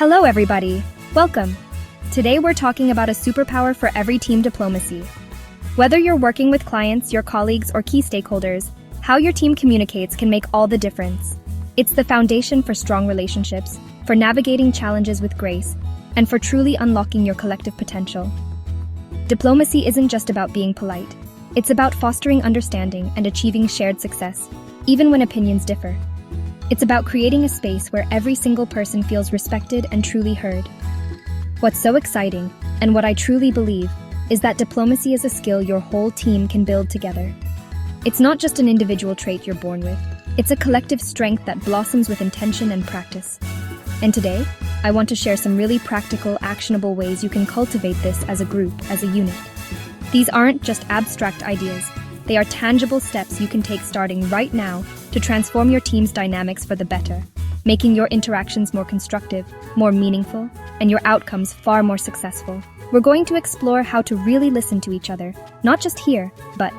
Hello, everybody. Welcome. Today we're talking about a superpower for every team: diplomacy. Whether you're working with clients, your colleagues, or key stakeholders, how your team communicates can make all the difference. It's the foundation for strong relationships, for navigating challenges with grace, and for truly unlocking your collective potential. Diplomacy isn't just about being polite. It's about fostering understanding and achieving shared success, even when opinions differ. It's about creating a space where every single person feels respected and truly heard. What's so exciting, and what I truly believe, is that diplomacy is a skill your whole team can build together. It's not just an individual trait you're born with. It's a collective strength that blossoms with intention and practice. And today, I want to share some really practical, actionable ways you can cultivate this as a group, as a unit. These aren't just abstract ideas. They are tangible steps you can take starting right now to transform your team's dynamics for the better, making your interactions more constructive, more meaningful, and your outcomes far more successful. We're going to explore how to really listen to each other, not just hear, but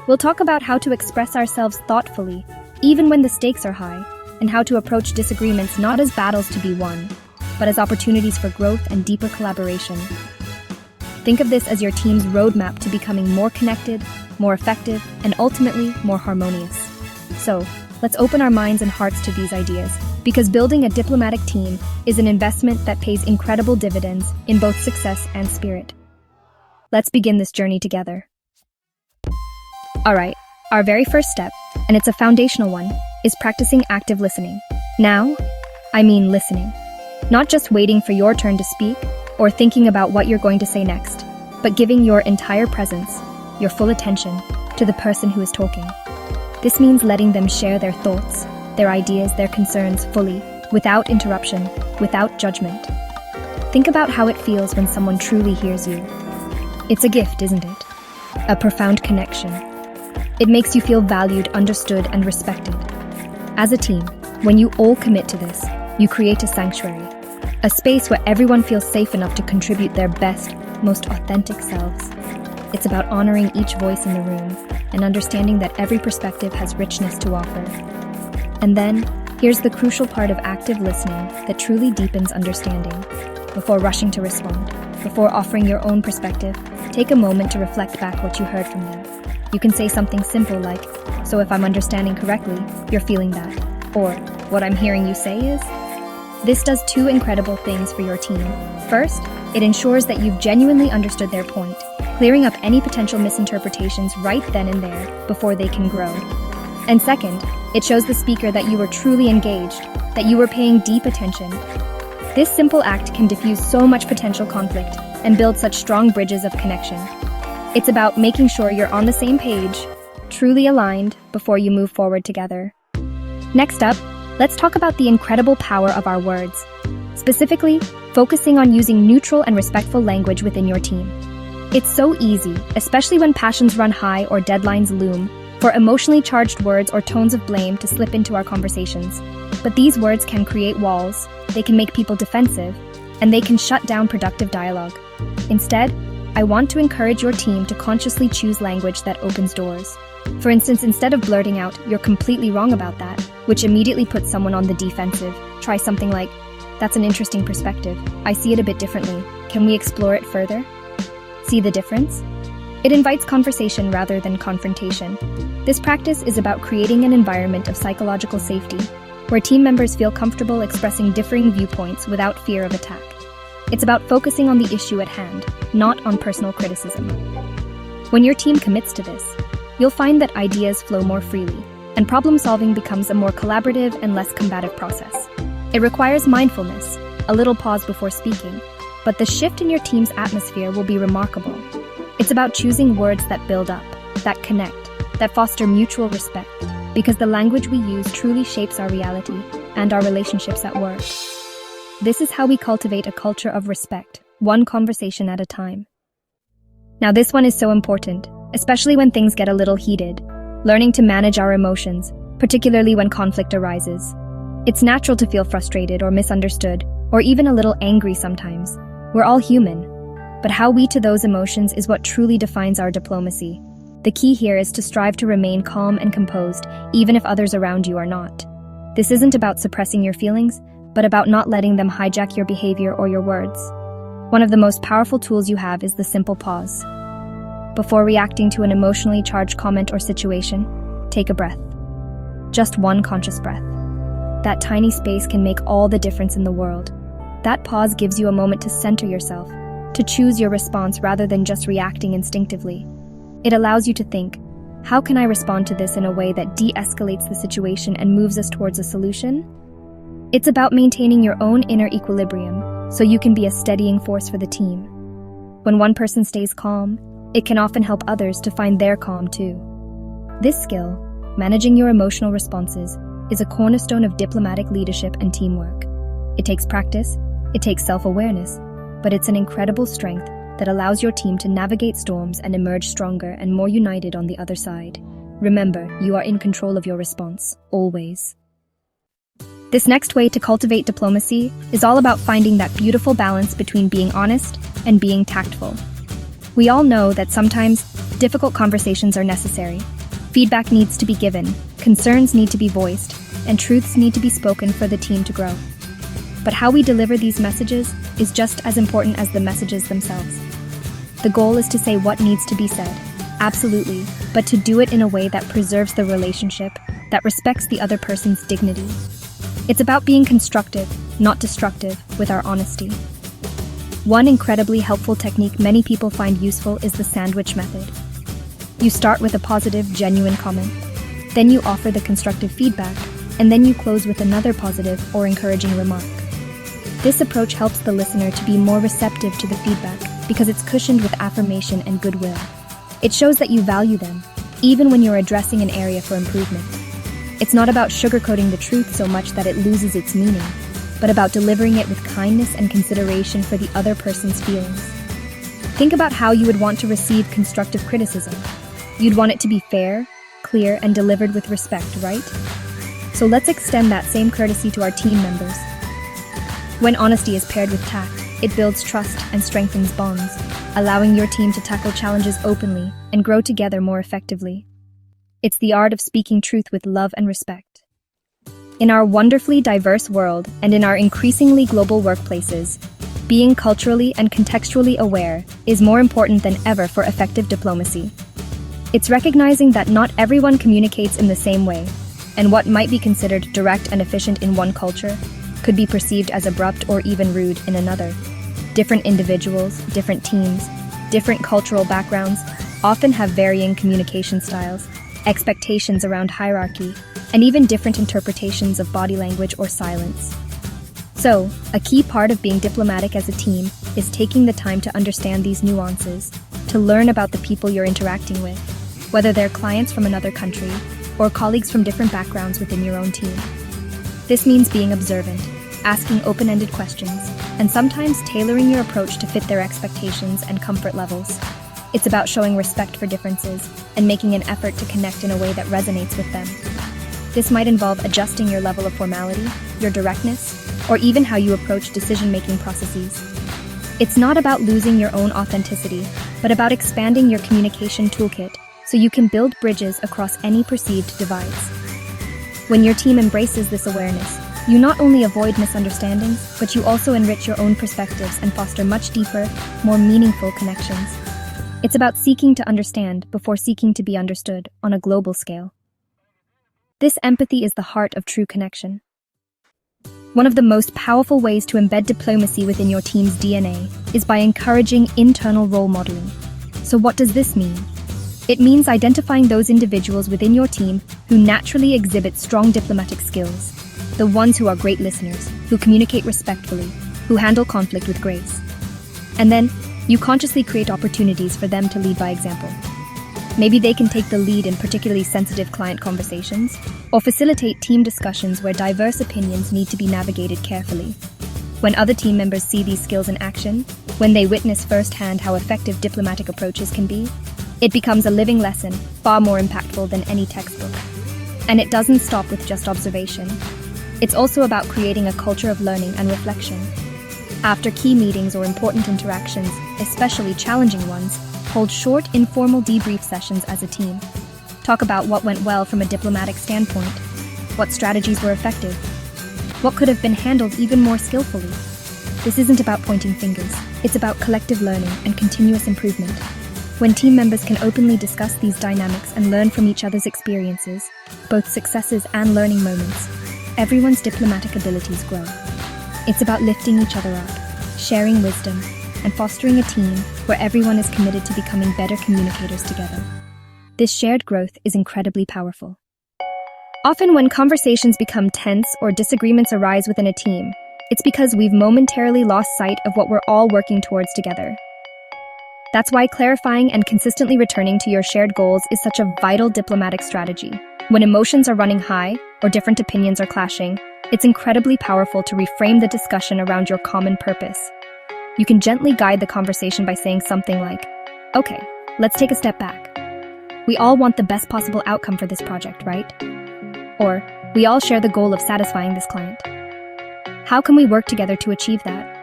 we'll talk about how to express ourselves thoughtfully, even when the stakes are high, and how to approach disagreements not as battles to be won, but as opportunities for growth and deeper collaboration. Think of this as your team's roadmap to becoming more connected, more effective, and ultimately more harmonious. So, let's open our minds and hearts to these ideas, because building a diplomatic team is an investment that pays incredible dividends in both success and spirit. Let's begin this journey together. Alright, our very first step, and it's a foundational one, is practicing active listening. Now, I mean listening. Not just waiting for your turn to speak, or thinking about what you're going to say next, but giving your entire presence, your full attention, to the person who is talking. This means letting them share their thoughts, their ideas, their concerns fully, without interruption, without judgment. Think about how it feels when someone truly hears you. It's a gift, isn't it? A profound connection. It makes you feel valued, understood, and respected. As a team, when you all commit to this, you create a sanctuary, a space where everyone feels safe enough to contribute their best, most authentic selves. It's about honoring each voice in the room and understanding that every perspective has richness to offer. And then, here's the crucial part of active listening that truly deepens understanding. Before rushing to respond, before offering your own perspective, take a moment to reflect back what you heard from them. You can say something simple like, "So if I'm understanding correctly, you're feeling that," or "What I'm hearing you say is..." This does two incredible things for your team. First, it ensures that you've genuinely understood their point, clearing up any potential misinterpretations right then and there before they can grow. And second, it shows the speaker that you were truly engaged, that you were paying deep attention. This simple act can diffuse so much potential conflict and build such strong bridges of connection. It's about making sure you're on the same page, truly aligned, before you move forward together. Next up, let's talk about the incredible power of our words, specifically focusing on using neutral and respectful language within your team. It's so easy, especially when passions run high or deadlines loom, for emotionally charged words or tones of blame to slip into our conversations. But these words can create walls, they can make people defensive, and they can shut down productive dialogue. Instead, I want to encourage your team to consciously choose language that opens doors. For instance, instead of blurting out, "You're completely wrong about that," which immediately puts someone on the defensive, try something like, "That's an interesting perspective. I see it a bit differently. Can we explore it further?" See the difference? It invites conversation rather than confrontation. This practice is about creating an environment of psychological safety, where team members feel comfortable expressing differing viewpoints without fear of attack. It's about focusing on the issue at hand, not on personal criticism. When your team commits to this, you'll find that ideas flow more freely, and problem-solving becomes a more collaborative and less combative process. It requires mindfulness, a little pause before speaking, but the shift in your team's atmosphere will be remarkable. It's about choosing words that build up, that connect, that foster mutual respect, because the language we use truly shapes our reality and our relationships at work. This is how we cultivate a culture of respect, one conversation at a time. Now, this one is so important, especially when things get a little heated, learning to manage our emotions, particularly when conflict arises. It's natural to feel frustrated or misunderstood, or even a little angry sometimes. We're all human. But how we to those emotions is what truly defines our diplomacy. The key here is to strive to remain calm and composed, even if others around you are not. This isn't about suppressing your feelings, but about not letting them hijack your behavior or your words. One of the most powerful tools you have is the simple pause. Before reacting to an emotionally charged comment or situation, take a breath. Just one conscious breath. That tiny space can make all the difference in the world. That pause gives you a moment to center yourself, to choose your response rather than just reacting instinctively. It allows you to think, how can I respond to this in a way that de-escalates the situation and moves us towards a solution? It's about maintaining your own inner equilibrium so you can be a steadying force for the team. When one person stays calm, it can often help others to find their calm too. This skill, managing your emotional responses, is a cornerstone of diplomatic leadership and teamwork. It takes practice, it takes self-awareness, but it's an incredible strength that allows your team to navigate storms and emerge stronger and more united on the other side. Remember, you are in control of your response, always. This next way to cultivate diplomacy is all about finding that beautiful balance between being honest and being tactful. We all know that sometimes difficult conversations are necessary. Feedback needs to be given, concerns need to be voiced, and truths need to be spoken for the team to grow. But how we deliver these messages is just as important as the messages themselves. The goal is to say what needs to be said, absolutely, but to do it in a way that preserves the relationship, that respects the other person's dignity. It's about being constructive, not destructive, with our honesty. One incredibly helpful technique many people find useful is the sandwich method. You start with a positive, genuine comment, then you offer the constructive feedback, and then you close with another positive or encouraging remark. This approach helps the listener to be more receptive to the feedback because it's cushioned with affirmation and goodwill. It shows that you value them, even when you're addressing an area for improvement. It's not about sugarcoating the truth so much that it loses its meaning, but about delivering it with kindness and consideration for the other person's feelings. Think about how you would want to receive constructive criticism. You'd want it to be fair, clear, and delivered with respect, right? So let's extend that same courtesy to our team members. When honesty is paired with tact, it builds trust and strengthens bonds, allowing your team to tackle challenges openly and grow together more effectively. It's the art of speaking truth with love and respect. In our wonderfully diverse world and in our increasingly global workplaces, being culturally and contextually aware is more important than ever for effective diplomacy. It's recognizing that not everyone communicates in the same way, and what might be considered direct and efficient in one culture could be perceived as abrupt or even rude in another. Different individuals, different teams, different cultural backgrounds often have varying communication styles, expectations around hierarchy, and even different interpretations of body language or silence. So, a key part of being diplomatic as a team is taking the time to understand these nuances, to learn about the people you're interacting with, whether they're clients from another country or colleagues from different backgrounds within your own team. This means being observant, asking open-ended questions, and sometimes tailoring your approach to fit their expectations and comfort levels. It's about showing respect for differences and making an effort to connect in a way that resonates with them. This might involve adjusting your level of formality, your directness, or even how you approach decision-making processes. It's not about losing your own authenticity, but about expanding your communication toolkit so you can build bridges across any perceived divides. When your team embraces this awareness, you not only avoid misunderstandings, but you also enrich your own perspectives and foster much deeper, more meaningful connections. It's about seeking to understand before seeking to be understood on a global scale. This empathy is the heart of true connection. One of the most powerful ways to embed diplomacy within your team's DNA is by encouraging internal role modeling. So what does this mean? It means identifying those individuals within your team who naturally exhibit strong diplomatic skills, the ones who are great listeners, who communicate respectfully, who handle conflict with grace. And then, you consciously create opportunities for them to lead by example. Maybe they can take the lead in particularly sensitive client conversations, or facilitate team discussions where diverse opinions need to be navigated carefully. When other team members see these skills in action, when they witness firsthand how effective diplomatic approaches can be, it becomes a living lesson, far more impactful than any textbook. And it doesn't stop with just observation. It's also about creating a culture of learning and reflection. After key meetings or important interactions, especially challenging ones, hold short, informal debrief sessions as a team. Talk about what went well from a diplomatic standpoint, what strategies were effective, what could have been handled even more skillfully. This isn't about pointing fingers, it's about collective learning and continuous improvement. When team members can openly discuss these dynamics and learn from each other's experiences, both successes and learning moments, everyone's diplomatic abilities grow. It's about lifting each other up, sharing wisdom, and fostering a team where everyone is committed to becoming better communicators together. This shared growth is incredibly powerful. Often when conversations become tense or disagreements arise within a team, it's because we've momentarily lost sight of what we're all working towards together. That's why clarifying and consistently returning to your shared goals is such a vital diplomatic strategy. When emotions are running high or different opinions are clashing, it's incredibly powerful to reframe the discussion around your common purpose. You can gently guide the conversation by saying something like, "Okay, let's take a step back. We all want the best possible outcome for this project, right? Or, we all share the goal of satisfying this client. How can we work together to achieve that?"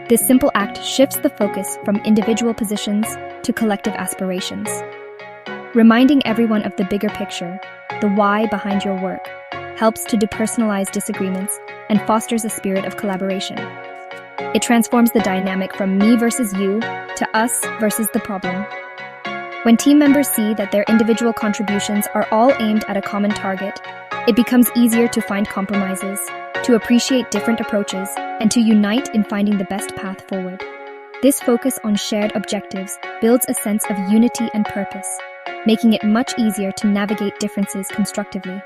This simple act shifts the focus from individual positions to collective aspirations. Reminding everyone of the bigger picture, the why behind your work, helps to depersonalize disagreements and fosters a spirit of collaboration. It transforms the dynamic from me versus you to us versus the problem. When team members see that their individual contributions are all aimed at a common target, it becomes easier to find compromises, to appreciate different approaches, and to unite in finding the best path forward. This focus on shared objectives builds a sense of unity and purpose, making it much easier to navigate differences constructively.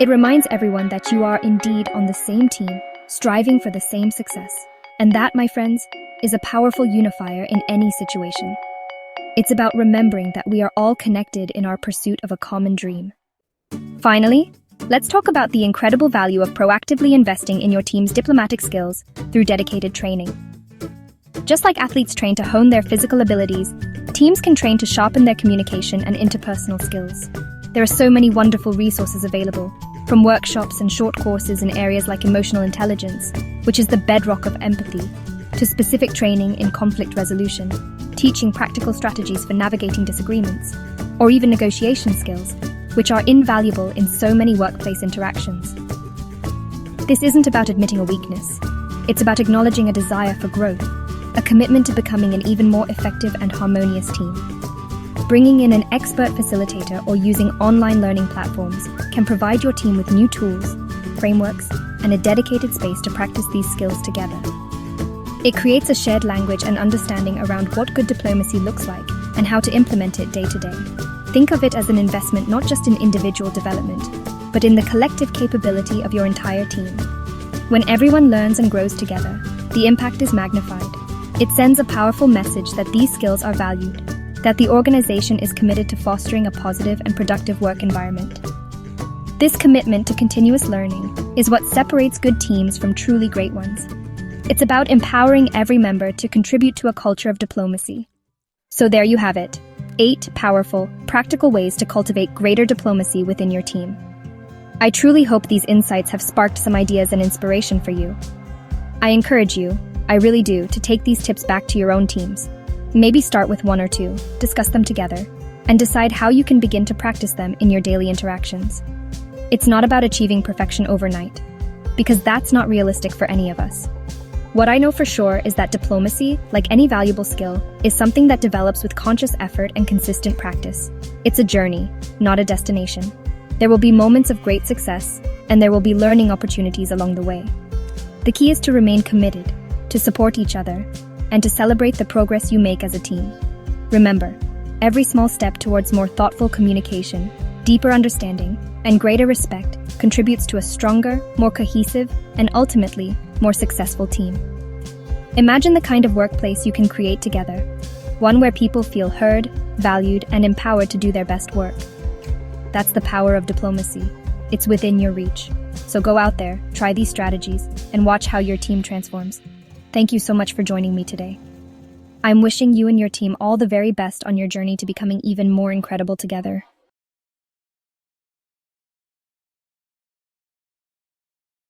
It reminds everyone that you are indeed on the same team, striving for the same success. And that, my friends, is a powerful unifier in any situation. It's about remembering that we are all connected in our pursuit of a common dream. Finally, let's talk about the incredible value of proactively investing in your team's diplomatic skills through dedicated training. Just like athletes train to hone their physical abilities, teams can train to sharpen their communication and interpersonal skills. There are so many wonderful resources available, from workshops and short courses in areas like emotional intelligence, which is the bedrock of empathy, to specific training in conflict resolution, teaching practical strategies for navigating disagreements, or even negotiation skills, which are invaluable in so many workplace interactions. This isn't about admitting a weakness. It's about acknowledging a desire for growth, a commitment to becoming an even more effective and harmonious team. Bringing in an expert facilitator or using online learning platforms can provide your team with new tools, frameworks, and a dedicated space to practice these skills together. It creates a shared language and understanding around what good diplomacy looks like and how to implement it day to day. Think of it as an investment not just in individual development, but in the collective capability of your entire team. When everyone learns and grows together, the impact is magnified. It sends a powerful message that these skills are valued, that the organization is committed to fostering a positive and productive work environment. This commitment to continuous learning is what separates good teams from truly great ones. It's about empowering every member to contribute to a culture of diplomacy. So there you have it, 8 powerful, practical ways to cultivate greater diplomacy within your team. I truly hope these insights have sparked some ideas and inspiration for you. I encourage you, I really do, to take these tips back to your own teams. Maybe start with 1 or 2, discuss them together, and decide how you can begin to practice them in your daily interactions. It's not about achieving perfection overnight, because that's not realistic for any of us. What I know for sure is that diplomacy, like any valuable skill, is something that develops with conscious effort and consistent practice. It's a journey, not a destination. There will be moments of great success, and there will be learning opportunities along the way. The key is to remain committed, to support each other, and to celebrate the progress you make as a team. Remember, every small step towards more thoughtful communication, deeper understanding, and greater respect contributes to a stronger, more cohesive, and ultimately, more successful team. Imagine the kind of workplace you can create together, one where people feel heard, valued, and empowered to do their best work. That's the power of diplomacy. It's within your reach. So go out there, try these strategies, and watch how your team transforms. Thank you so much for joining me today. I'm wishing you and your team all the very best on your journey to becoming even more incredible together.